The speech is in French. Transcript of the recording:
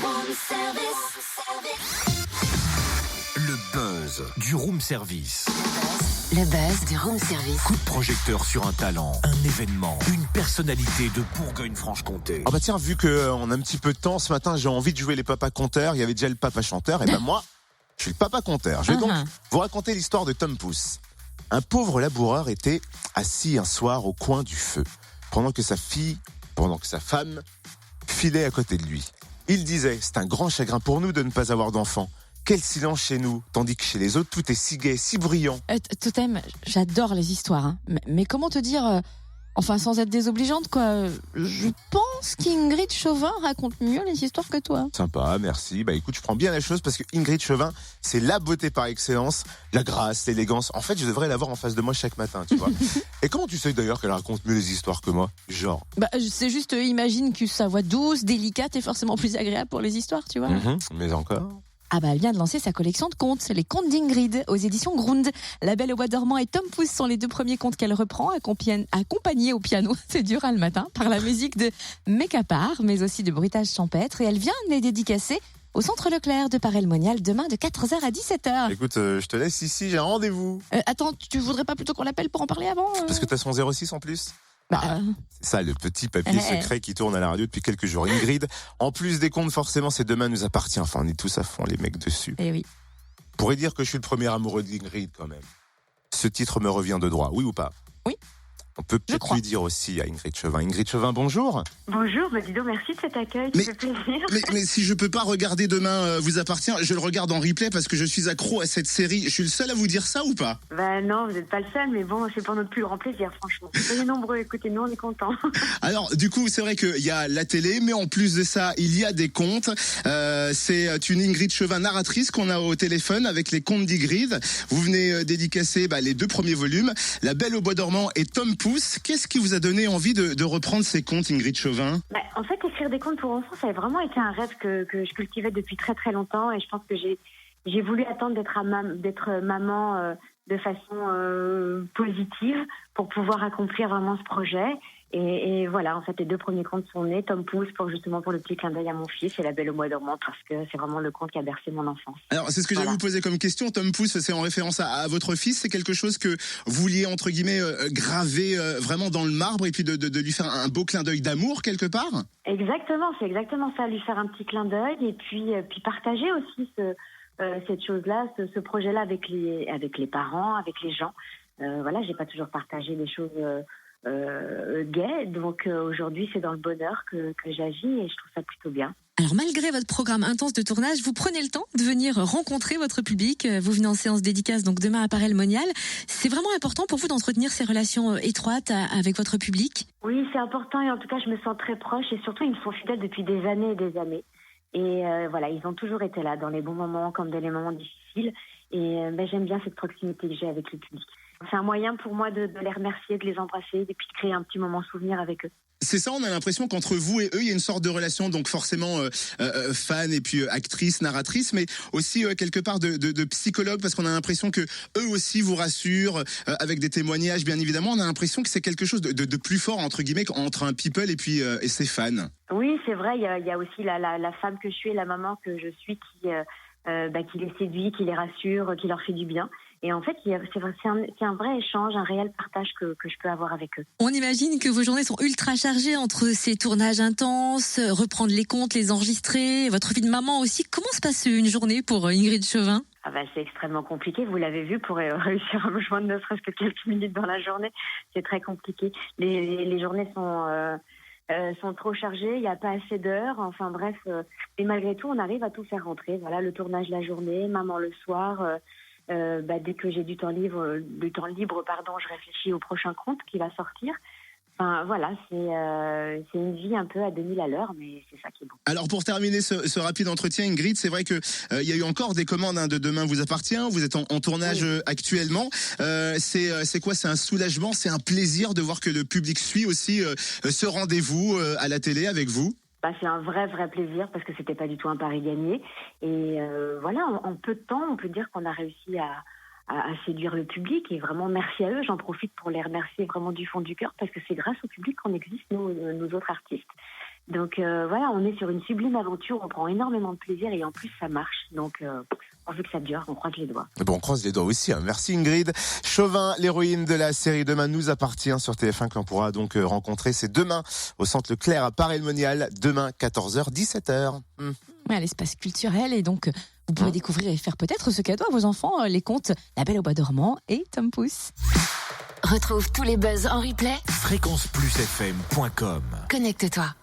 Room service. Le buzz du room service. Le buzz du room service. Coup de projecteur sur un talent, un événement, une personnalité de Bourgogne-Franche-Comté. Ah bah tiens, vu qu'on a un petit peu de temps ce matin, j'ai envie de jouer les papas conteurs. Il y avait déjà le papa chanteur, et ben moi, je suis le papa conteur. Je vais donc vous raconter l'histoire de Tom Pouce. Un pauvre laboureur était assis un soir au coin du feu, pendant que sa femme filait à côté de lui. Il disait, c'est un grand chagrin pour nous de ne pas avoir d'enfants. Quel silence chez nous, tandis que chez les autres, tout est si gai, si bruyant. Totem, j'adore les histoires, hein. Mais comment te dire, enfin sans être désobligeante, quoi. Je pense qu'Ingrid Chauvin raconte mieux les histoires que toi. Sympa, merci. Bah écoute, je prends bien la chose parce que Ingrid Chauvin, c'est la beauté par excellence, la grâce, l'élégance. En fait, je devrais l'avoir en face de moi chaque matin, tu vois. Et comment tu sais d'ailleurs qu'elle raconte mieux les histoires que moi? Genre. Bah, c'est juste, imagine que sa voix douce, délicate est forcément plus agréable pour les histoires, tu vois. Mais encore. Ah bah elle vient de lancer sa collection de contes, les contes d'Ingrid, aux éditions Grund. La Belle au bois dormant et Tom Pouce sont les deux premiers contes qu'elle reprend, accompagnés au piano, c'est dur le matin, par la musique de Mécapart, mais aussi de bruitages champêtres. Et elle vient de les dédicacer au Centre Leclerc de Paray-le-Monial demain de 4h à 17h. Écoute, je te laisse ici, j'ai un rendez-vous. Attends, tu voudrais pas plutôt qu'on l'appelle pour en parler avant Parce que t'as son 06 en plus. C'est ça, le petit papier secret qui tourne à la radio depuis quelques jours. Ingrid, en plus des comptes, forcément, c'est demain nous appartient. Enfin, on est tous à fond, les mecs dessus. Eh oui. On pourrait dire que je suis le premier amoureux d'Ingrid, quand même. Ce titre me revient de droit, oui ou pas? Oui. On peut peut-être lui dire aussi à Ingrid Chauvin. Ingrid Chauvin, bonjour. Bonjour, dis donc, merci de cet accueil, ça fait plaisir. Mais si je peux pas regarder Demain vous appartient, je le regarde en replay parce que je suis accro à cette série. Je suis le seul à vous dire ça ou pas? Bah non, vous n'êtes pas le seul, mais bon, c'est pour notre plus grand plaisir, franchement. Soyez nombreux, écoutez, nous on est contents. Alors, du coup, c'est vrai qu'il y a la télé, mais en plus de ça, il y a des contes. C'est une Ingrid Chauvin narratrice qu'on a au téléphone avec les contes d'Ingrid. Vous venez dédicacer les deux premiers volumes, La Belle au bois dormant et Tom Pouce. Qu'est-ce qui vous a donné envie de reprendre ces contes, Ingrid Chauvin? En fait, écrire des contes pour enfants, ça a vraiment été un rêve que je cultivais depuis très très longtemps, et je pense que j'ai voulu attendre d'être maman de façon positive pour pouvoir accomplir vraiment ce projet. Et voilà, en fait, les deux premiers contes sont nés. Tom Pouce pour le petit clin d'œil à mon fils, et La Belle au bois dormant parce que c'est vraiment le conte qui a bercé mon enfance. Alors, c'est ce que j'allais vous poser comme question. Tom Pouce, c'est en référence à votre fils. C'est quelque chose que vous vouliez, entre guillemets, graver vraiment dans le marbre et puis de lui faire un beau clin d'œil d'amour quelque part? Exactement, c'est exactement ça, lui faire un petit clin d'œil et puis partager aussi cette chose-là, ce projet-là avec les parents, avec les gens. Voilà, j'ai pas toujours partagé des choses gay, donc aujourd'hui c'est dans le bonheur que j'agis et je trouve ça plutôt bien. Alors malgré votre programme intense de tournage, vous prenez le temps de venir rencontrer votre public. Vous venez en séance dédicace donc demain à Paray-le-Monial. C'est vraiment important pour vous d'entretenir ces relations étroites avec votre public? Oui, c'est important et en tout cas je me sens très proche et surtout ils me sont fidèles depuis des années et des années. Et voilà, ils ont toujours été là dans les bons moments comme dans les moments difficiles. Et j'aime bien cette proximité que j'ai avec le public. C'est un moyen pour moi de les remercier, de les embrasser et puis de créer un petit moment souvenir avec eux. C'est ça, on a l'impression qu'entre vous et eux, il y a une sorte de relation, donc forcément fan et puis actrice, narratrice, mais aussi quelque part de psychologue, parce qu'on a l'impression que eux aussi vous rassurent avec des témoignages, bien évidemment. On a l'impression que c'est quelque chose de plus fort, entre guillemets, entre un people et puis et ses fans. Oui, c'est vrai, il y a aussi la femme que je suis et la maman que je suis qui les séduit, qui les rassure, qui leur fait du bien. Et en fait, c'est un vrai échange, un réel partage que je peux avoir avec eux. On imagine que vos journées sont ultra chargées entre ces tournages intenses, reprendre les contes, les enregistrer, votre vie de maman aussi. Comment se passe une journée pour Ingrid Chauvin? C'est extrêmement compliqué, vous l'avez vu, pour réussir à me joindre ne serait-ce que quelques minutes dans la journée, c'est très compliqué. Les journées sont trop chargées, il n'y a pas assez d'heures, enfin bref. Et malgré tout, on arrive à tout faire rentrer. Voilà, le tournage la journée, maman le soir. Dès que j'ai du temps libre, je réfléchis au prochain conte qui va sortir. Enfin, voilà, c'est une vie un peu à 2000 à l'heure, mais c'est ça qui est bon. Alors pour terminer ce rapide entretien, Ingrid, c'est vrai que il y a eu encore des commandes de Demain vous appartient. Vous êtes en tournage actuellement. C'est quoi? C'est un soulagement, c'est un plaisir de voir que le public suit aussi ce rendez-vous à la télé avec vous. C'est un vrai plaisir parce que c'était pas du tout un pari gagné. Et voilà, en peu de temps, on peut dire qu'on a réussi à séduire le public. Et vraiment, merci à eux. J'en profite pour les remercier vraiment du fond du cœur parce que c'est grâce au public qu'on existe, nous autres artistes. Donc voilà, on est sur une sublime aventure, on prend énormément de plaisir et en plus ça marche. Donc pourvu que ça dure, on croise les doigts. Bon, on croise les doigts aussi. Hein. Merci Ingrid. Chauvin, l'héroïne de la série Demain nous appartient sur TF1 que l'on pourra donc rencontrer. C'est demain au Centre Leclerc à Paray-le-Monial. Demain 14h, 17h. À l'espace culturel et donc vous pouvez découvrir et faire peut-être ce cadeau à vos enfants, les contes La Belle au Bois dormant et Tom Pouce. Retrouve tous les buzz en replay. Fréquenceplusfm.com. Connecte-toi.